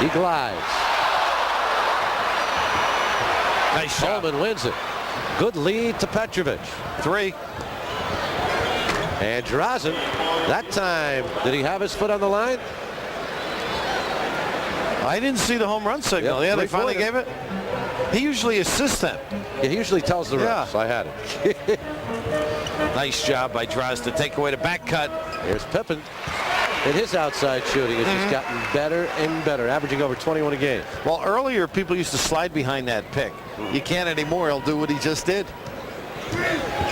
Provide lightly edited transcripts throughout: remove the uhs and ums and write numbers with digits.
He glides. Nice shot. Coleman wins it. Good lead to Petrovic. 3. And Drazen, that time, did he have his foot on the line? I didn't see the home run signal. Yep, Yeah, they finally gave it. He usually assists them. Yeah, he usually tells the refs. I had it. Nice job by Drazen to take away the back cut. Here's Pippen. And his outside shooting has just gotten better and better, averaging over 21 a game. Well, earlier people used to slide behind that pick. You can't anymore. He'll do what he just did.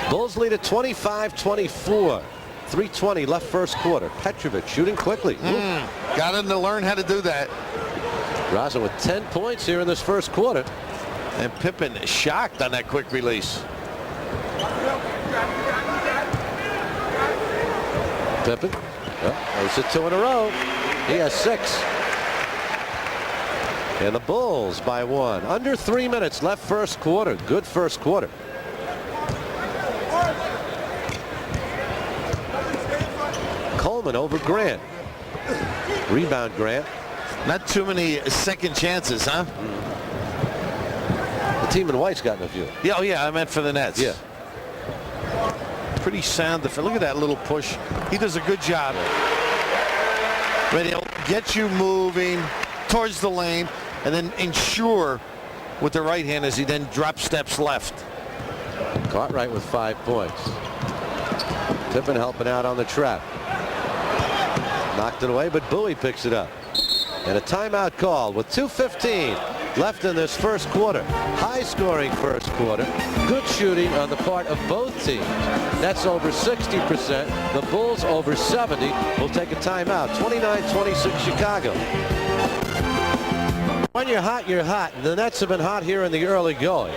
Bulls lead at 25-24. 3:20 left first quarter. Petrovic shooting quickly. Got him to learn how to do that. Drazen with 10 points here in this first quarter. And Pippen is shocked on that quick release. Pippen. There's a 2 in a row. He has 6. And the Bulls by 1. Under 3 minutes left first quarter. Good first quarter. Coleman over Grant. Rebound Grant. Not too many second chances, huh? The team in white's gotten a few. Yeah, oh yeah, I meant for the Nets. Yeah. Pretty sound. Look at that little push. He does a good job. But he'll get you moving towards the lane and then ensure with the right hand as he then drop steps left. Cartwright with 5 points. Pippen helping out on the trap. Knocked it away, but Bowie picks it up. And a timeout call with 2:15 left in this first quarter. High-scoring first quarter. Good shooting on the part of both teams. Nets over 60%. The Bulls over 70. We'll take a timeout. 29-26 Chicago. When you're hot, you're hot. The Nets have been hot here in the early going.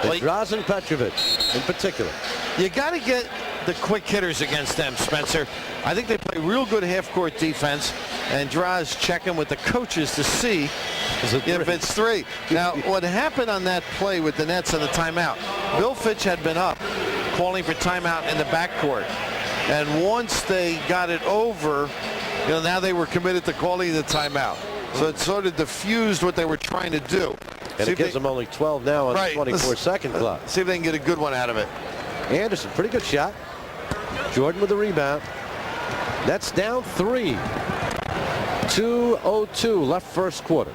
Drazen Petrovic in particular. You got to get the quick hitters against them, Spencer. I think they play real good half-court defense, and Drazen checking with the coaches to see if it's 3. Now, what happened on that play with the Nets on the timeout, Bill Fitch had been up calling for timeout in the backcourt. And once they got it over, now they were committed to calling the timeout. So it sort of diffused what they were trying to do. And it gives them only 12 now on the 24-second clock. See if they can get a good one out of it. Anderson, pretty good shot. Jordan with the rebound. That's down 3. 2:02 left first quarter.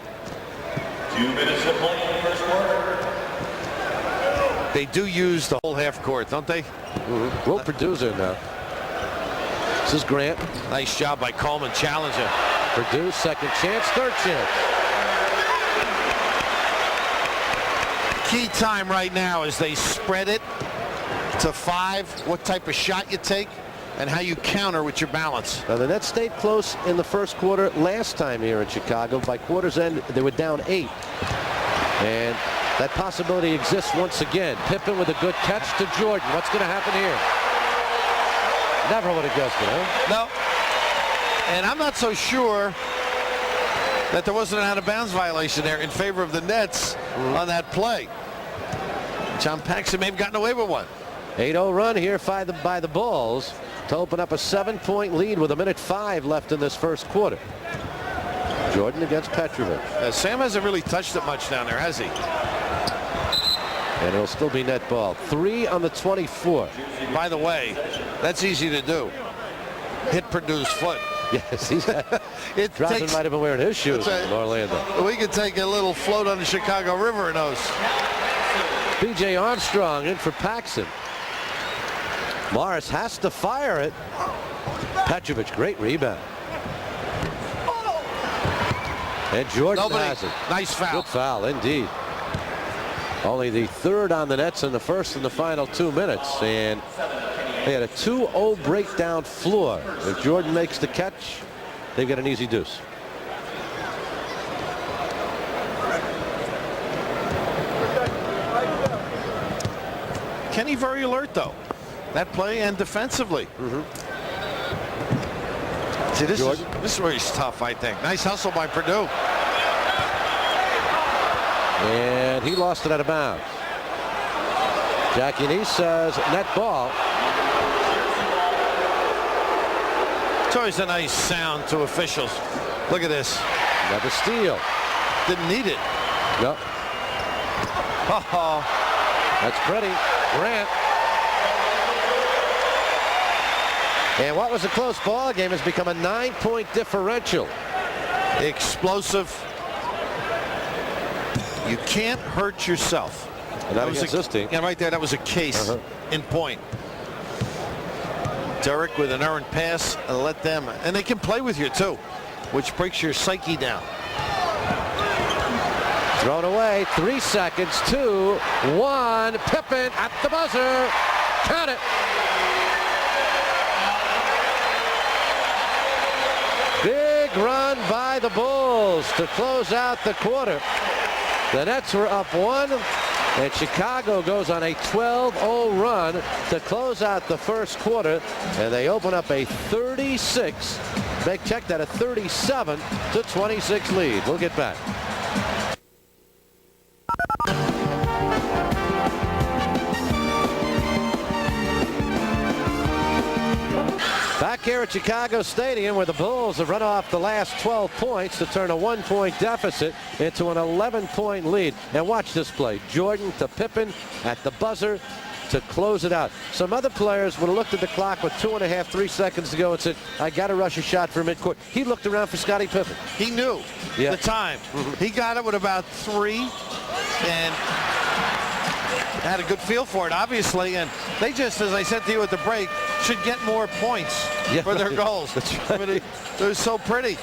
2 minutes to play in the first quarter. They do use the whole half court, don't they? Will Purdue's in now. This is Grant. Nice job by Coleman, challenger. Purdue, second chance, third chance. Key time right now as they spread it to 5. What type of shot you take and how you counter with your balance. Now the Nets stayed close in the first quarter last time here in Chicago. By quarter's end, they were down 8. And that possibility exists once again. Pippen with a good catch to Jordan. What's going to happen here? Never would have guessed it, huh? No. And I'm not so sure that there wasn't an out-of-bounds violation there in favor of the Nets on that play. John Paxson may have gotten away with one. 8-0 run here by the Bulls to open up a 7-point lead with 1:05 left in this first quarter. Jordan against Petrovic. Sam hasn't really touched it much down there, has he? And it'll still be net ball. 3 on the 24. By the way, that's easy to do. Hit Purdue's foot. Yes, Drazen might have been wearing his shoes in Orlando. We could take a little float on the Chicago River in those. B.J. Armstrong in for Paxson. Morris has to fire it. Petrovic, great rebound. And Jordan has it. Nice foul. Good foul, indeed. Only the 3rd on the Nets in the first and the final 2 minutes. And they had a 2-0 breakdown floor. If Jordan makes the catch, they've got an easy deuce. Kenny very alert, though. That play and defensively. See, this is where he's tough, I think. Nice hustle by Purdue. And he lost it out of bounds. Jackie Neese says net ball. It's always a nice sound to officials. Look at this. Another steal. Didn't need it. Nope. Oh, That's pretty. Grant. And what was a close ball game has become a 9-point differential. explosive. You can't hurt yourself. And that was existing. Yeah, right there. That was a case in point. Derek with an errant pass. Let them, and they can play with you too, which breaks your psyche down. Thrown away. 3 seconds. 2, 1. Pippen at the buzzer. Count it. Big run by the Bulls to close out the quarter. The Nets were up 1, and Chicago goes on a 12-0 run to close out the first quarter, and they open up a 36, check that, a 37-26 lead. We'll get back. Back here at Chicago Stadium, where the Bulls have run off the last 12 points to turn a 1-point deficit into an 11-point lead. And watch this play. Jordan to Pippen at the buzzer to close it out. Some other players would have looked at the clock with 2.5, 3 seconds to go and said, I got to rush a shot for midcourt. He looked around for Scottie Pippen. He knew the time. He got it with about 3 and had a good feel for it, obviously. And they just, as I said to you at the break, should get more points for their goals. That's right. I mean, they're so pretty.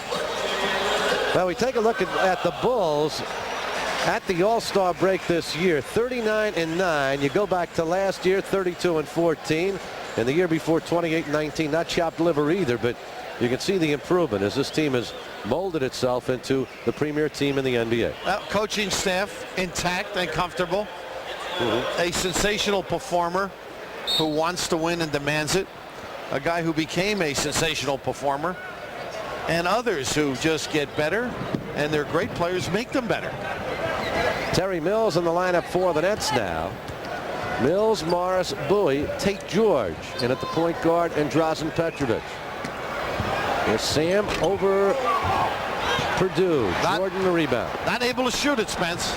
Well, we take a look at the Bulls at the All-Star break this year. 39-9. You go back to last year, 32-14. And the year before, 28-19. Not chopped liver either, but you can see the improvement as this team has molded itself into the premier team in the NBA. Coaching staff intact and comfortable. A sensational performer who wants to win and demands it. A guy who became a sensational performer. And others who just get better, and their great players make them better. Terry Mills in the lineup for the Nets now. Mills, Morris, Bowie, Tate George, and at the point guard, and Drazen Petrovic. Here's Sam over Purdue. Jordan the rebound. Not able to shoot it, Spence.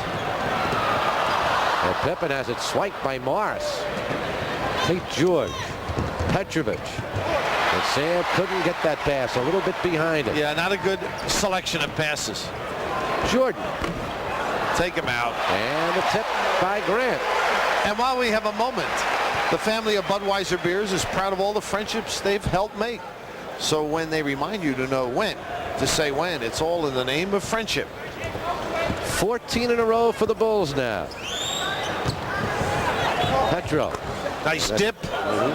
And Pippen has it swiped by Morris. Tate George, Petrovic. And Sam couldn't get that pass, a little bit behind it. Yeah, not a good selection of passes. Jordan. Take him out. And the tip by Grant. And while we have a moment, the family of Budweiser beers is proud of all the friendships they've helped make. So when they remind you to know when, to say when, it's all in the name of friendship. 14 in a row for the Bulls now. Petro. Nice dip. And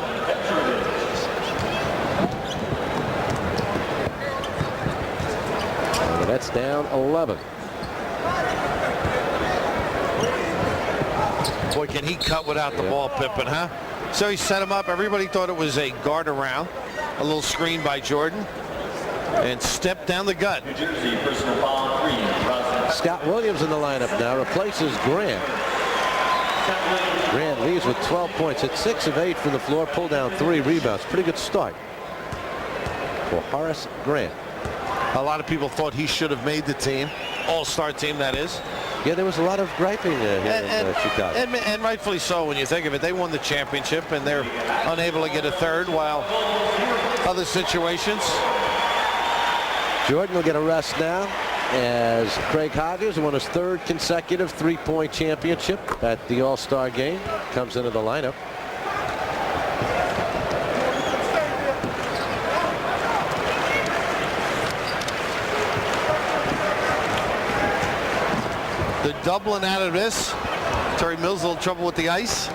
the Nets down 11. Boy, can he cut without the ball, Pippen, huh? So he set him up. Everybody thought it was a guard around. A little screen by Jordan. And stepped down the gut. New Jersey, personal foul 3. Drazen. Scott Williams in the lineup now, replaces Grant. Grant leaves with 12 points at 6 of 8 from the floor, pulled down 3 rebounds. Pretty good start for Horace Grant. A lot of people thought he should have made the team. All-star team, that is. Yeah, there was a lot of griping here in Chicago. And rightfully so when you think of it. They won the championship and they're unable to get a third, while other situations. Jordan will get a rest now as Craig Hodges won his 3rd consecutive 3-point championship at the All-Star game. Comes into the lineup. The Dublin out of this. Terry Mills a little trouble with the ice.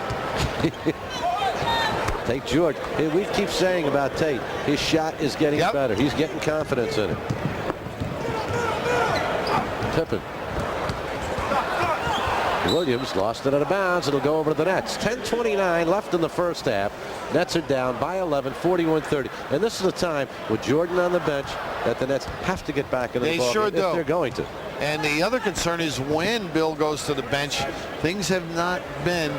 Tate George. Hey, we keep saying about Tate, his shot is getting better. He's getting confidence in it. Pippen. Williams lost it out of bounds. It'll go over to the Nets. 10:29 left in the first half. Nets are down by 11, 41-30. And this is the time with Jordan on the bench that the Nets have to get back into the ball sure game do. if they're going to. And the other concern is when Bill goes to the bench, things have not been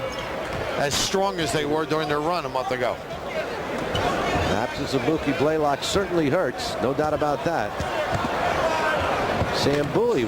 as strong as they were during their run a month ago. The absence of Mookie Blaylock certainly hurts. No doubt about that. Sam Bowie with